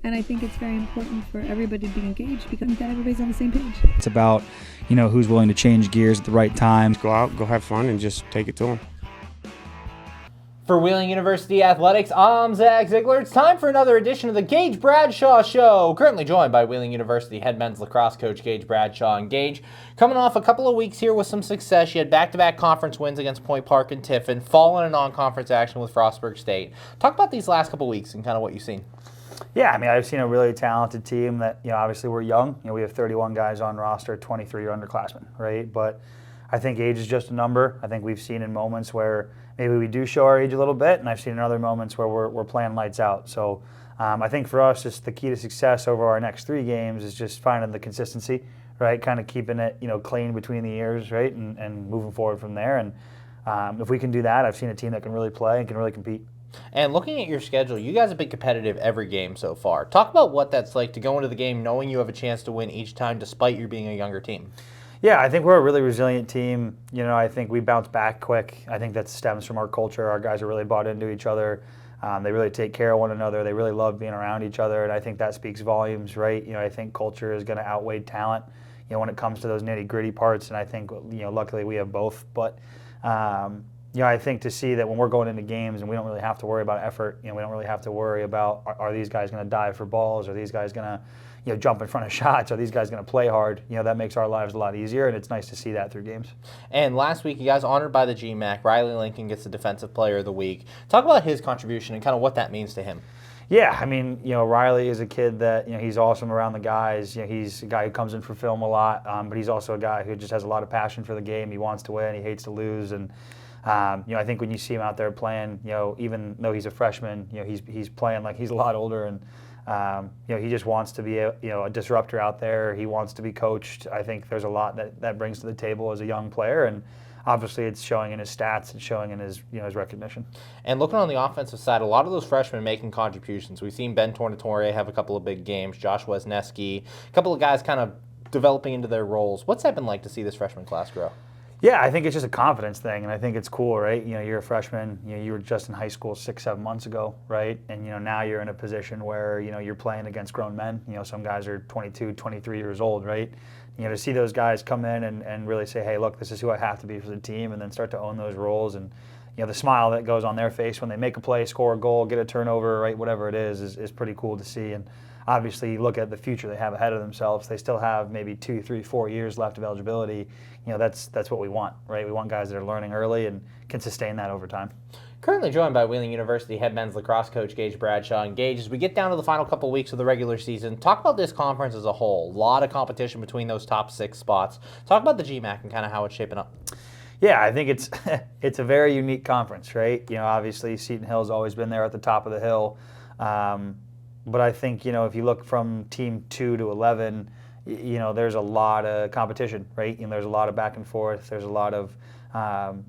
And I think it's very important for everybody to be engaged because that everybody's on the same page. It's about, who's willing to change gears at the right time. Go out, go have fun, and just take it to them. For Wheeling University Athletics, I'm Zach Ziegler. It's time for another edition of the Gage Bradshaw Show. Currently joined by Wheeling University head men's lacrosse coach Gage Bradshaw. And Gage, coming off a couple of weeks here with some success. You had back-to-back conference wins against Point Park and Tiffin, fallen in non-conference action with Frostburg State. Talk about these last couple of weeks and kind of what you've seen. Yeah, I've seen a really talented team that, obviously we're young. We have 31 guys on roster, 23 are underclassmen, right? But I think age is just a number. I think we've seen in moments where maybe we do show our age a little bit, and I've seen in other moments where we're playing lights out. So I think for us, just the key to success over our next 3 games is just finding the consistency, right? Kind of keeping it, clean between the ears, right? And moving forward from there. And if we can do that, I've seen a team that can really play and can really compete. And looking at your schedule, you guys have been competitive every game so far. Talk about what that's like to go into the game knowing you have a chance to win each time despite you being a younger team. Yeah, I think we're a really resilient team. I think we bounce back quick. I think that stems from our culture. Our guys are really bought into each other. They really take care of one another. They really love being around each other, and I think that speaks volumes, right? I think culture is going to outweigh talent, when it comes to those nitty-gritty parts, and I think, luckily we have both. But I think to see that when we're going into games and we don't really have to worry about effort, we don't really have to worry about are these guys going to dive for balls, are these guys going to jump in front of shots, are these guys going to play hard, that makes our lives a lot easier, and it's nice to see that through games. And last week, you guys honored by the GMAC. Riley Lincoln gets the Defensive Player of the Week. Talk about his contribution and kind of what that means to him. Yeah, Riley is a kid that, he's awesome around the guys. He's a guy who comes in for film a lot, but he's also a guy who just has a lot of passion for the game. He wants to win, he hates to lose, and I think when you see him out there playing, even though he's a freshman, he's playing like he's a lot older, and he just wants to be a disruptor out there. He wants to be coached. I think there's a lot that brings to the table as a young player, and obviously it's showing in his stats and showing in his his recognition. And looking on the offensive side, a lot of those freshmen making contributions. We've seen Ben Tornatore have a couple of big games, Josh Wesneski, a couple of guys kind of developing into their roles. What's that been like to see this freshman class grow? Yeah, I think it's just a confidence thing, and I think it's cool, right? You're a freshman, you were just in high school 6-7 months ago, right? And now you're in a position where you're playing against grown men. Some guys are 22, 23 years old, right? To see those guys come in and really say, hey, look, this is who I have to be for the team, and then start to own those roles, and the smile that goes on their face when they make a play, score a goal, get a turnover, right? Whatever it is pretty cool to see. And obviously, you look at the future they have ahead of themselves. They still have maybe 2, 3, 4 years left of eligibility. That's what we want, right? We want guys that are learning early and can sustain that over time. Currently joined by Wheeling University head men's lacrosse coach Gage Bradshaw. And Gage, as we get down to the final couple of weeks of the regular season, talk about this conference as a whole. A lot of competition between those top 6 spots. Talk about the GMAC and kind of how it's shaping up. Yeah, I think it's a very unique conference, right? Obviously Seton Hill's always been there at the top of the hill. But I think, if you look from team 2 to 11, there's a lot of competition, right? There's a lot of back and forth. There's a lot of,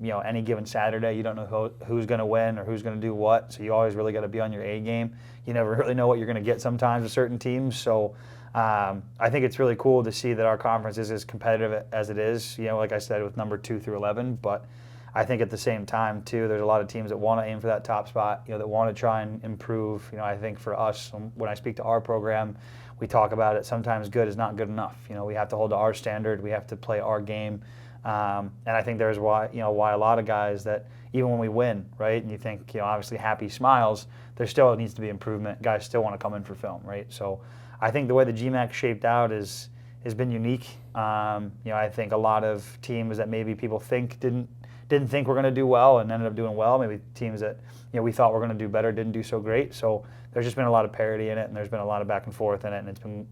any given Saturday, you don't know who's going to win or who's going to do what. So you always really got to be on your A game. You never really know what you're going to get sometimes with certain teams. So I think it's really cool to see that our conference is as competitive as it is, like I said, with number 2 through 11. But I think at the same time, too, there's a lot of teams that want to aim for that top spot, that want to try and improve. I think for us, when I speak to our program, we talk about it. Sometimes good is not good enough. We have to hold to our standard. We have to play our game. And I think there's why a lot of guys that even when we win, right, and you think, obviously happy smiles, there still needs to be improvement. Guys still want to come in for film, right? So I think the way the GMAC shaped out has been unique. I think a lot of teams that maybe people didn't think we're going to do well and ended up doing well. Maybe teams that we thought were going to do better didn't do so great. So there's just been a lot of parity in it, and there's been a lot of back and forth in it, and it's been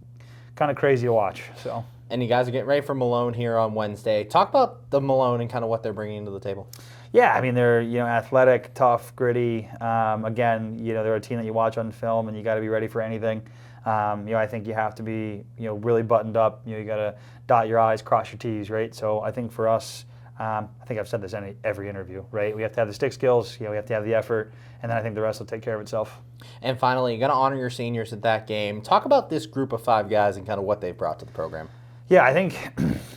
kind of crazy to watch. So. And you guys are getting ready for Malone here on Wednesday. Talk about the Malone and kind of what they're bringing to the table. Yeah, they're athletic, tough, gritty. Again, they're a team that you watch on film, and you got to be ready for anything. I think you have to be really buttoned up. You got to dot your I's, cross your T's, right? So I think for us, I think I've said this in every interview, right? We have to have the stick skills, we have to have the effort, and then I think the rest will take care of itself. And finally, you're going to honor your seniors at that game. Talk about this group of 5 guys and kind of what they've brought to the program. Yeah, I think,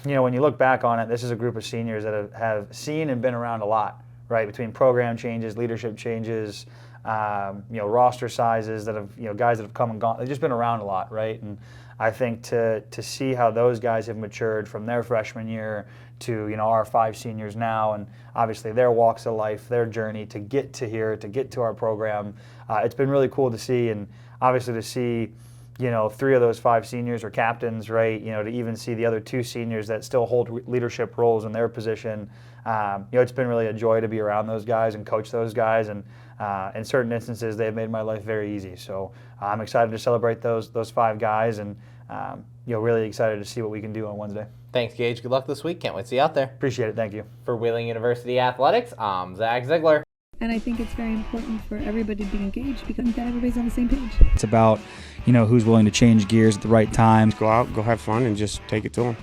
when you look back on it, this is a group of seniors that have seen and been around a lot, right? Between program changes, leadership changes, roster sizes that have, guys that have come and gone. They've just been around a lot, right? And I think to see how those guys have matured from their freshman year to, our 5 seniors now, and obviously their walks of life, their journey to get to here, to get to our program, it's been really cool to see. And obviously to see, 3 of those 5 seniors are captains, right? To even see the other 2 seniors that still hold leadership roles in their position. It's been really a joy to be around those guys and coach those guys. And in certain instances, they've made my life very easy. So I'm excited to celebrate those 5 guys, and really excited to see what we can do on Wednesday. Thanks, Gage. Good luck this week. Can't wait to see you out there. Appreciate it. Thank you. For Wheeling University Athletics, I'm Zach Ziegler. And I think it's very important for everybody to be engaged because that everybody's on the same page. It's about, who's willing to change gears at the right time. Go out, go have fun, and just take it to them.